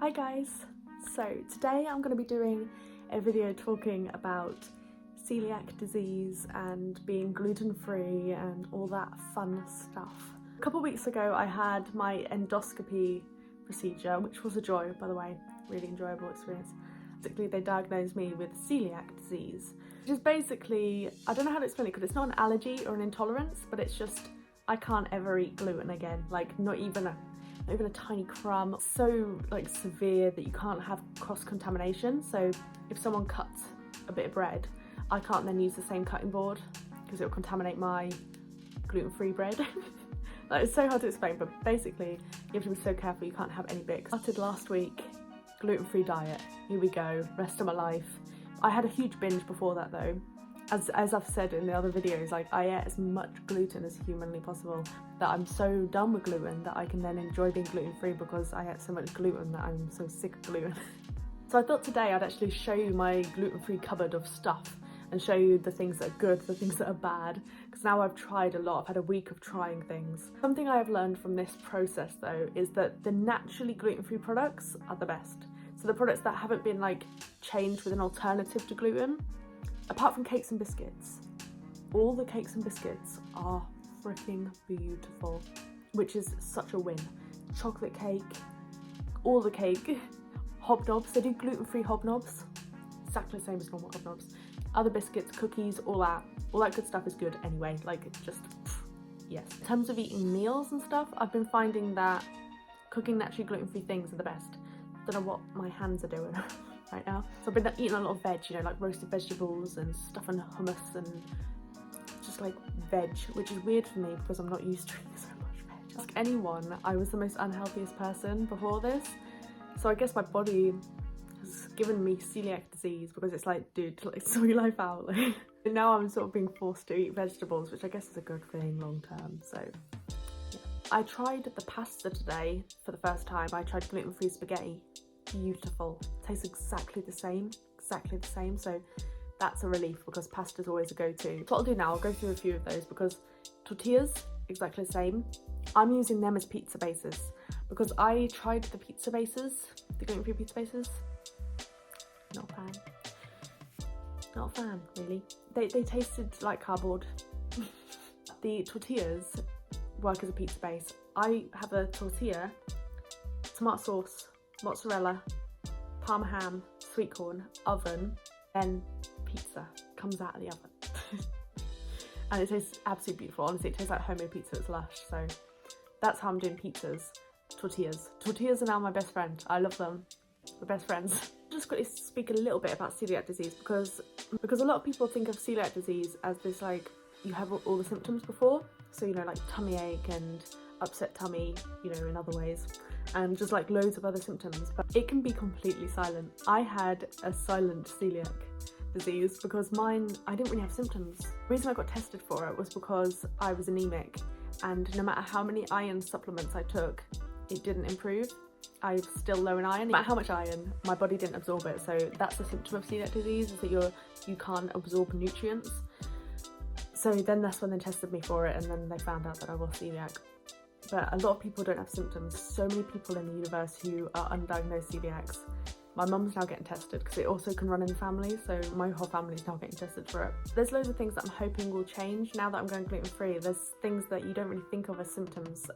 Hi guys! So today I'm going to be doing a video talking about celiac disease and being gluten-free and all that fun stuff. A couple of weeks ago I had my endoscopy procedure, which was a joy, by the way, really enjoyable experience. Basically they diagnosed me with celiac disease, which is basically, I don't know how to explain it because it's not an allergy or an intolerance, but it's just I can't ever eat gluten again, like not even a tiny crumb. It's so like severe that you can't have cross-contamination. So if someone cuts a bit of bread, I can't then use the same cutting board because it will contaminate my gluten-free bread. Like, it's so hard to explain, but basically you have to be so careful you can't have any bits. Started last week, gluten-free diet, here we go, rest of my life. I had a huge binge before that though. As I've said in the other videos, like I ate as much gluten as humanly possible, that I'm so done with gluten that I can then enjoy being gluten-free because I ate so much gluten that I'm so sick of gluten. So I thought today I'd actually show you my gluten-free cupboard of stuff and show you the things that are good, the things that are bad, because now I've tried a lot. I've had a week of trying things. Something I have learned from this process though is that the naturally gluten-free products are the best. So the products that haven't been like changed with an alternative to gluten, apart from cakes and biscuits, all the cakes and biscuits are freaking beautiful, which is such a win. Chocolate cake, all the cake, hobnobs, they do gluten-free hobnobs, exactly the same as normal hobnobs. Other biscuits, cookies, all that good stuff is good anyway, like it's just, yes. In terms of eating meals and stuff, I've been finding that cooking naturally gluten-free things are the best. Don't know what my hands are doing right now. So I've been eating a lot of veg, you know, like roasted vegetables and stuff and hummus and just like veg, which is weird for me because I'm not used to eating so much veg. Ask anyone, I was the most unhealthiest person before this. So I guess my body has given me celiac disease because it's like, dude, like sort your life out. Like, and now I'm sort of being forced to eat vegetables, which I guess is a good thing long term, so. Yeah. I tried the pasta today for the first time. I tried gluten-free spaghetti. Beautiful, tastes exactly the same, so that's a relief because pasta's always a go-to. So what I'll do now, I'll go through a few of those because tortillas, exactly the same. I'm using them as pizza bases because I tried the pizza bases, the gluten-free pizza bases, not a fan really. They tasted like cardboard. The tortillas work as a pizza base. I have a tortilla, tomato sauce, mozzarella, parma ham, sweet corn, oven, then pizza comes out of the oven. And it tastes absolutely beautiful. Honestly, it tastes like homemade pizza, it's lush. So that's how I'm doing pizzas. Tortillas. Tortillas are now my best friend. I love them. We're best friends. I'll just quickly speak a little bit about celiac disease because a lot of people think of celiac disease as this like, you have all the symptoms before. So, you know, like tummy ache and upset tummy, you know, in other ways. And just like loads of other symptoms, but it can be completely silent. I had a silent celiac disease because mine, I didn't really have symptoms. The reason I got tested for it was because I was anemic, and no matter how many iron supplements I took, it didn't improve. I was still low in iron. No matter how much iron, my body didn't absorb it. So that's the symptom of celiac disease, is that you can't absorb nutrients. So then that's when they tested me for it, and then they found out that I was celiac. But a lot of people don't have symptoms. So many people in the universe who are undiagnosed celiacs. My mum's now getting tested because it also can run in the family, so my whole family is now getting tested for it. There's loads of things that I'm hoping will change now that I'm going gluten-free. There's things that you don't really think of as symptoms.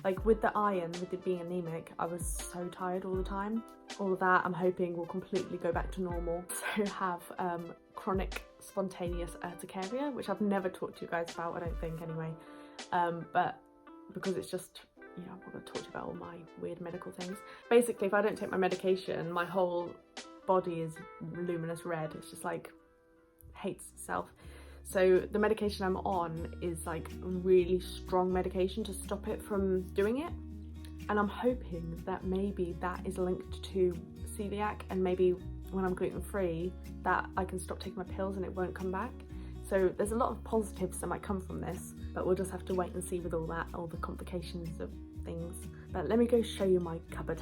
Like with the iron, with it being anemic, I was so tired all the time. All of that I'm hoping will completely go back to normal. So have chronic spontaneous urticaria, which I've never talked to you guys about, I don't think anyway. But because it's just, you know, I'm going to talk to you about all my weird medical things. Basically, if I don't take my medication, my whole body is luminous red. It's just like, hates itself. So the medication I'm on is like really strong medication to stop it from doing it. And I'm hoping that maybe that is linked to celiac, and maybe when I'm gluten-free that I can stop taking my pills and it won't come back. So there's a lot of positives that might come from this, but we'll just have to wait and see with all that, all the complications of things. But let me go show you my cupboard.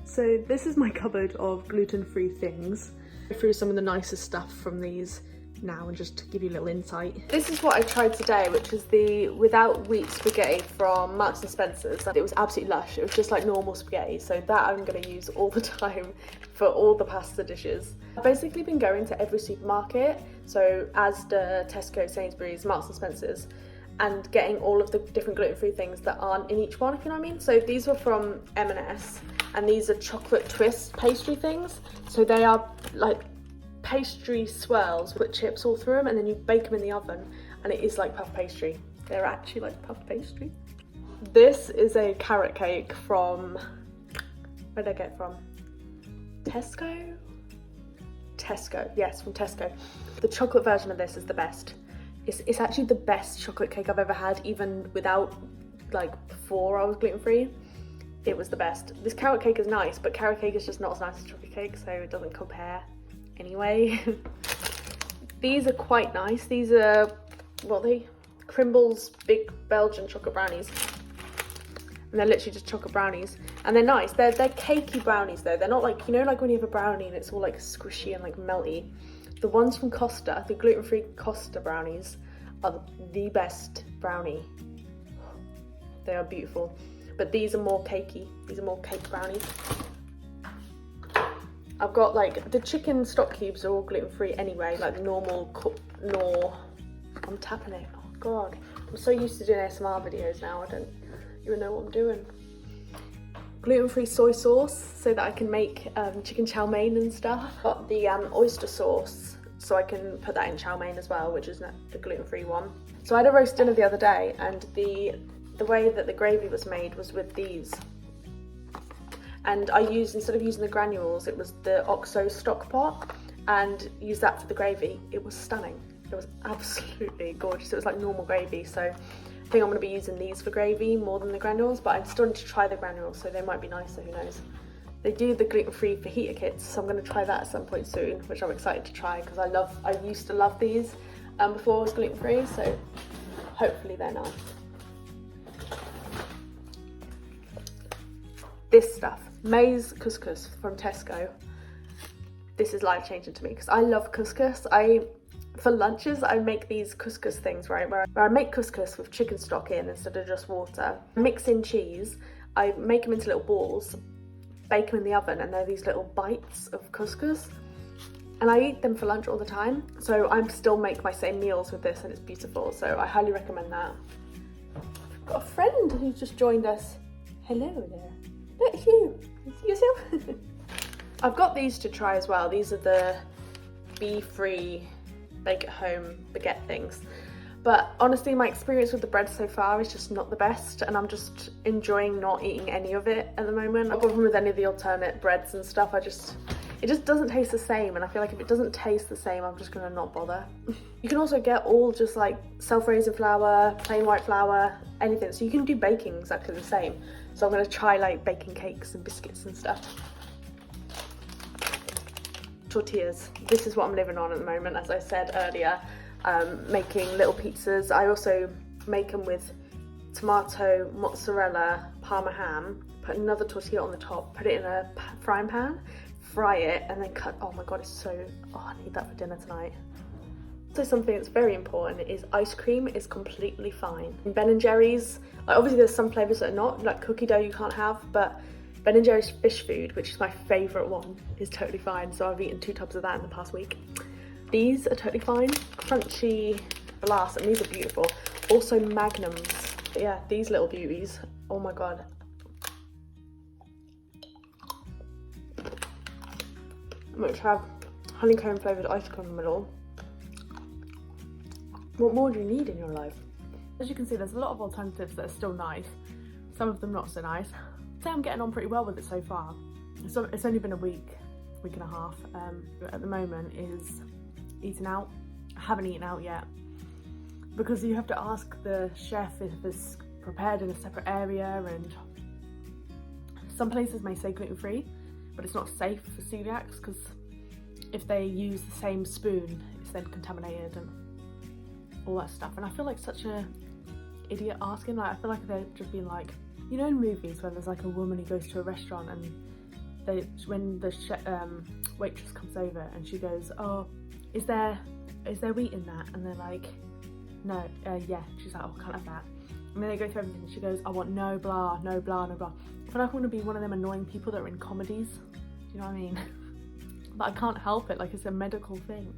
So this is my cupboard of gluten-free things. Go through some of the nicest stuff from these now and just give you a little insight. This is what I tried today, which is the without wheat spaghetti from Marks and Spencer's. It was absolutely lush. It was just like normal spaghetti, so that I'm going to use all the time for all the pasta dishes. I've basically been going to every supermarket, so Asda, Tesco, Sainsbury's, Marks and Spencer's, and getting all of the different gluten-free things that aren't in each one, if you know what I mean. So these were from M&S, and these are chocolate twist pastry things. So they are like pastry swirls with chips all through them, and then you bake them in the oven, and it is like puff pastry. They're actually like puff pastry. This is a carrot cake from, where did I get it from? Tesco? Tesco, yes, from Tesco. The chocolate version of this is the best. It's actually the best chocolate cake I've ever had, even without, like, before I was gluten-free. It was the best. This carrot cake is nice, but carrot cake is just not as nice as chocolate cake, so it doesn't compare anyway. These are quite nice. These are, what are they? Crimble's Big Belgian Chocolate Brownies. And they're literally just chocolate brownies. And they're nice. They're cakey brownies though. They're not like, you know, like when you have a brownie and it's all like squishy and like melty. The ones from Costa, the gluten-free Costa brownies, are the best brownie. They are beautiful. But these are more cakey. These are more cake brownies. I've got like, the chicken stock cubes are all gluten-free anyway, like the normal Knorr. I'm tapping it, oh God. I'm so used to doing ASMR videos now, I don't even know what I'm doing. Gluten-free soy sauce so that I can make chicken chow mein and stuff. Got the oyster sauce so I can put that in chow mein as well, which is the gluten-free one. So I had a roast dinner the other day, and the way that the gravy was made was with these. And I used, instead of using the granules, it was the OXO stock pot, and used that for the gravy. It was stunning. It was absolutely gorgeous. It was like normal gravy, so I think I'm going to be using these for gravy more than the granules, but I still need to try the granules, so they might be nicer, who knows. They do the gluten-free fajita kits, so I'm going to try that at some point soon, which I'm excited to try because I used to love these before I was gluten-free, so hopefully they're nice. This stuff, maize couscous from Tesco. This is life-changing to me because I love couscous. For lunches, I make these couscous things, right, where I make couscous with chicken stock in instead of just water. Mix in cheese, I make them into little balls, bake them in the oven, and they're these little bites of couscous. And I eat them for lunch all the time, so I still make my same meals with this, and it's beautiful, so I highly recommend that. I've got a friend who's just joined us. Hello there. Look, you. See yourself? I've got these to try as well. These are the bee-free bake at home baguette things, but honestly my experience with the bread so far is just not the best, and I'm just enjoying not eating any of it at the moment. I've got problem with any of the alternate breads and stuff. It just doesn't taste the same, and I feel like if it doesn't taste the same, I'm just gonna not bother. You can also get all just like self-raising flour, plain white flour, anything, so you can do baking exactly the same. So I'm gonna try like baking cakes and biscuits and stuff. Tortillas. This is what I'm living on at the moment, as I said earlier, making little pizzas. I also make them with tomato, mozzarella, parma ham, put another tortilla on the top, put it in a frying pan, fry it, and then cut. Oh my God, it's so, I need that for dinner tonight. So something that's very important is ice cream is completely fine. Ben & Jerry's, like obviously there's some flavours that are not, like cookie dough you can't have, but Ben & Jerry's fish food, which is my favourite one, is totally fine. So I've eaten 2 tubs of that in the past week. These are totally fine. Crunchy blast, and these are beautiful. Also Magnums. But yeah, these little beauties. Oh my God. Which have honeycomb flavoured ice cream in the middle. What more do you need in your life? As you can see, there's a lot of alternatives that are still nice. Some of them not so nice. I'd say I'm getting on pretty well with it so far. It's only been a week and a half. At the moment is eating out. I haven't eaten out yet because you have to ask the chef if it's prepared in a separate area, and some places may say gluten-free, but it's not safe for celiacs because if they use the same spoon, it's then contaminated and all that stuff. And I feel like such a idiot asking. Like, I feel like they're just being like, you know, in movies when there's like a woman who goes to a restaurant and when the waitress comes over and she goes, oh, is there is there wheat in that? And they're like, no, yeah. She's like, oh, I can't have that. And then they go through everything and she goes, I want no blah, no blah, no blah. I feel like I want to be one of them annoying people that are in comedies. Do you know what I mean? But I can't help it, like it's a medical thing.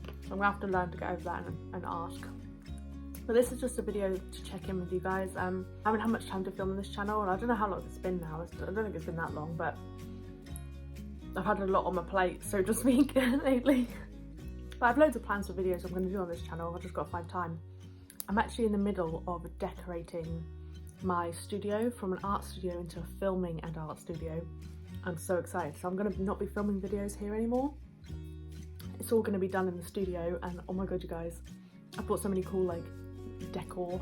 So I'm gonna have to learn to get over that and ask. But this is just a video to check in with you guys. I haven't had much time to film on this channel, and I don't know how long it's been now. I don't think it's been that long, but I've had a lot on my plate, so to speak, lately. But I have loads of plans for videos I'm going to do on this channel. I've just got to find time. I'm actually in the middle of decorating my studio from an art studio into a filming and art studio. I'm so excited. So I'm going to not be filming videos here anymore. It's all going to be done in the studio, and oh my god, you guys, I bought so many cool like decor.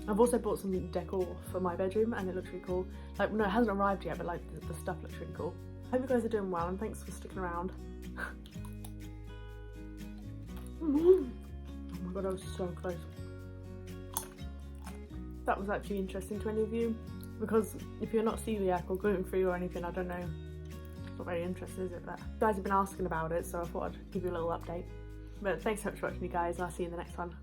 I've also bought some decor for my bedroom, and it looks really cool. Like, no, it hasn't arrived yet, but like the stuff looks really cool. Hope you guys are doing well, and thanks for sticking around. Oh my god, I was so close. That was actually interesting to any of you, because if you're not celiac or gluten-free or anything, I don't know, it's not very interesting, is it? But you guys have been asking about it, so I thought I'd give you a little update. But thanks so much for watching, you guys, and I'll see you in the next one.